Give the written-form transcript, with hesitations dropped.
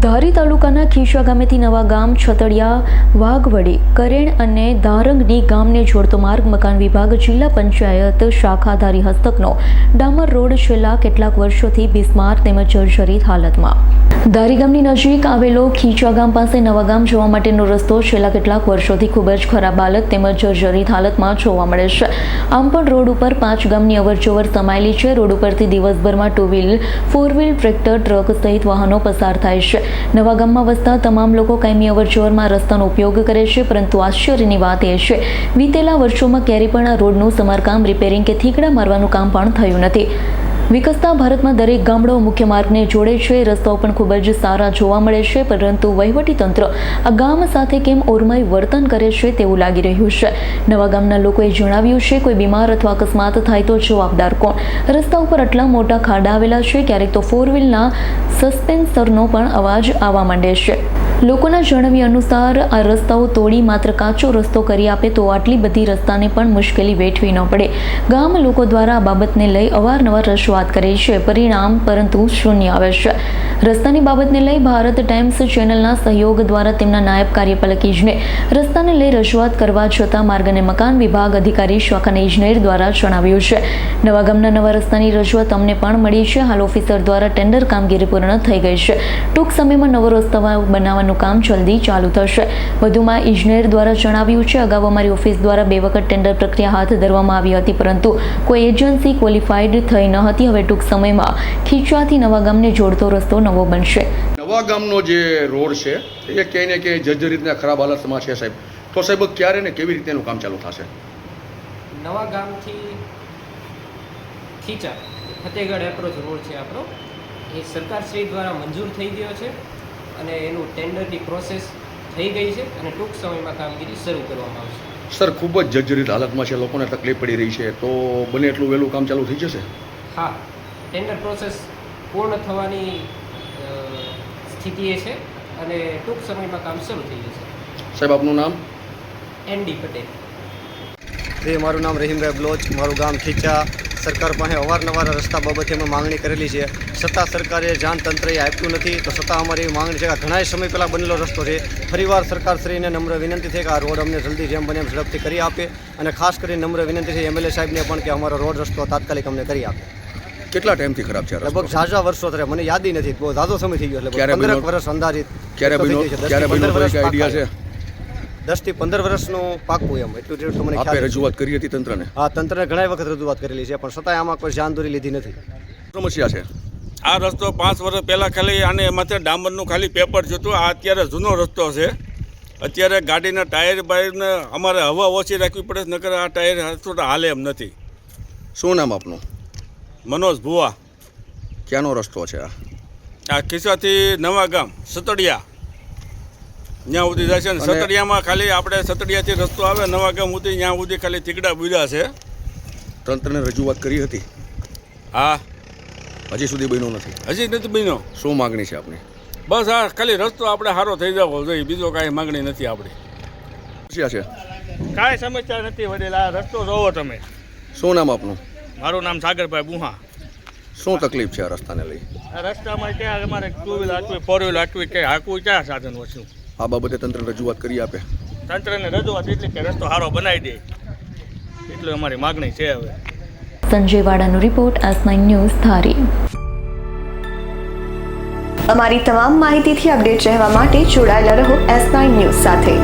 ધારી તાલુકાના ખીશા ગામેથી નવા ગામ છતડિયા વાઘવડી કરેણ અને ધારંગની ગામને જોડતો માર્ગ મકાન વિભાગ જિલ્લા પંચાયત શાખા ધારી હસ્તકનો ડામર રોડ છેલ્લા કેટલાક વર્ષોથી બિસ્માર તેમજ જર્જરિત હાલતમાં. ધારી ગામની નજીક આવેલો ખીચા ગામ પાસે નવા ગામ જવા માટેનો રસ્તો છેલ્લા કેટલાક વર્ષોથી ખૂબ જ ખરાબ હાલત તેમજ જર્જરિત હાલતમાં જોવા મળે છે. આમ પણ રોડ ઉપર 5 ગામની અવરજવર સમાયેલી છે. રોડ ઉપરથી દિવસભરમાં 2 વ્હીલ 4 વ્હીલ ટ્રેક્ટર ટ્રક સહિત વાહનો પસાર થાય છે. નવા ગામમાં વસતા તમામ લોકો કાયમી અવરજવરમાં રસ્તાનો ઉપયોગ કરે છે, પરંતુ આશ્ચર્યની વાત એ છે વીતેલા વર્ષોમાં ક્યારેય પણ આ રોડનું સમારકામ, રિપેરિંગ કે થીગડા મારવાનું કામ પણ થયું નથી. વિકસતા ભારતમાં દરેક ગામડો મુખ્ય માર્ગને જોડે છે. રસ્તાઓ પણ ખૂબ જ સારા જોવા મળે છે, પરંતુ વહીવટીતંત્ર આ ગામ સાથે કેમ ઓરમાઈ વર્તન કરે છે તેવું લાગી રહ્યું છે. નવા ગામના લોકોએ જણાવ્યું છે, કોઈ બીમાર અથવા અકસ્માત થાય તો જવાબદાર કોણ? રસ્તા ઉપર આટલા મોટા ખાડા આવેલા છે, ક્યારેક તો 4 વ્હીલના સસ્પેન્સરનો પણ અવાજ આવવા માંડે છે. લોકોના જણાવ્યા અનુસાર આ રસ્તાઓ તોડી માત્ર કાચો રસ્તો કરી આપે તો આટલી બધી રસ્તાને પણ મુશ્કેલી વેઠવી ન પડે. ગામ લોકો દ્વારા આ બાબતને લઈ અવારનવાર રજૂઆત કરી છે, પરિણામ પરંતુ શૂન્ય આવે છે. રસ્તાની બાબતને લઈ ભારત ટાઈમ્સ ચેનલના સહયોગ દ્વારા તેમના નાયબ કાર્યપાલક ઇજનેર રસ્તાને લઈ રજૂઆત કરવા છતાં માર્ગ અને મકાન વિભાગ અધિકારી શાખાના ઇજનેર દ્વારા જણાવ્યું છે, નવા ગામના નવા રસ્તાની રજૂઆત અમને પણ મળી છે. હાલ ઓફિસર દ્વારા ટેન્ડર કામગીરી પૂર્ણ થઈ ગઈ છે. ટૂંક સમયમાં નવો રસ્તો બનાવવાનું કામ જલ્દી ચાલુ થશે. વધુમાં ઇજનેર દ્વારા જણાવ્યું છે, અગાઉ અમારી ઓફિસ દ્વારા 2 વખત ટેન્ડર પ્રક્રિયા હાથ ધરવામાં આવી હતી, પરંતુ કોઈ એજન્સી ક્વોલિફાઈડ થઈ ન હતી. હવે ટૂંક સમયમાં ખીચાથી નવા ગામને જોડતો રસ્તો નવો બનશે. નવા ગામનો જે રોડ છે એ ક્યાંય ને ક્યાંય જર્જરિતના ખરાબ હાલતમાં છે સાહેબ. તો સાહેબ ક્યારે ને કેવી રીતે એનું કામ ચાલુ થશે? નવા ગામથી ખીચા ફતેહગઢ એપ્રોચ રોડ છે આપણો, એ સરકારશ્રી દ્વારા મંજૂર થઈ ગયો છે અને એનું ટેન્ડરની પ્રોસેસ થઈ ગઈ છે અને ટૂંક સમયમાં કામગીરી શરૂ કરવામાં આવશે. સર, ખૂબ જ જર્જરિત હાલતમાં છે, લોકોને તકલીફ પડી રહી છે, તો બને એટલું વહેલું કામ ચાલુ થઈ જશે? હા, ટેન્ડર પ્રોસેસ પૂર્ણ થવાની સ્થિતિએ છે અને ટૂંક સમયમાં કામ શરૂ થઈ જશે. સાહેબ, આપનું નામ? ND પટેલ. મારું નામ રહીમભાઈ બ્લોચ, મારું ગામ ખીચા. સરકાર પાસે અવારનવાર રસ્તા બાબતે અમે માંગણી કરેલી છે, છતાં સરકારે જાણ તંત્રએ આપ્યું નથી. તો છતાં અમારી એવી માંગણી છે કે ઘણા સમય પહેલાં બનેલો રસ્તો છે. ફરીવાર સરકારશ્રીને નમ્ર વિનંતી છે કે આ રોડ અમને જલ્દી જેમ બને એમ ઝડપથી કરી આપે, અને ખાસ કરીને નમ્ર વિનંતી છે MLA સાહેબને પણ કે અમારો રોડ રસ્તો તાત્કાલિક અમને કરી આપે. કેટલા ટાઈમથી ખરાબ છે? લગભગ ઝાઝા વર્ષો થયા, મને યાદી નથી, બહુ ઝાઝો સમય થઈ ગયો, એટલે 15 વર્ષ અંદાજિત. ક્યારે આઈડિયા છે? 10 થી 15 વર્ષનું પાકું એમ એટલું તો મને આપે રજૂઆત કરી હતી તંત્રને? હા, તંત્રને ઘણા વખત રજૂઆત કરેલી છે, પણ છતાંય આમાં કોઈ જાનદોરી લીધી નથી. સમસ્યા છે આ રસ્તો 5 વર્ષ પહેલાં ખાલી આને માથે ડામરનું ખાલી પેપર જતું. આ અત્યારે જૂનો રસ્તો છે. અત્યારે ગાડીના ટાયર બાયરને અમારે હવા ઓછી રાખવી પડે, નકર આ ટાયર રસ્તો હાલે એમ નથી. શું નામ આપનું? મનોજ ભુવા. ક્યાંનો રસ્તો છે આ ખિસ્સાથી નવા ગામ સતડિયા ત્યાં સુધી જાય છે ને. સતડિયામાં ખાલી આપણે સતડિયાથી રસ્તો આવે નવા ગામ સુધી, ત્યાં સુધી ખાલી થીગડા બુર્યા છે. તંત્રને રજૂઆત કરી હતી? હા, હજી સુધી બન્યો નથી? હજી નથી બન્યો. શું માગણી છે આપની? બસ આ ખાલી રસ્તો આપણે સારો થઈ જવો જોઈએ, બીજો કાંઈ માગણી નથી આપણી. સમસ્યા છે? કાંઈ સમસ્યા નથી વડેલા, રસ્તો જોવો તમે. શું નામ આપનું? મારું નામ સાગરભાઈ બુહા. શું તકલીફ છે આ રસ્તાને લઈ? આ રસ્તામાં ક્યાં અમારે 2 વ્હીલ હાંકવી, 4 વ્હીલ હાંકવી, કે હાંકવું ક્યાં સાધન વસ્તુ? આ બાબતે તંત્ર રજૂઆત કરી આપે? તંત્રને રજૂઆત એટલી કે રસ્તો સારો બનાવી દે, એટલું અમારી માગણી છે. હવે સંજય વાડાનો રિપોર્ટ, S9 ન્યૂઝ ધારી. અમારી તમામ માહિતીથી અપડેટ રહેવા માટે જોડાયેલા રહો S9 ન્યૂઝ સાથે.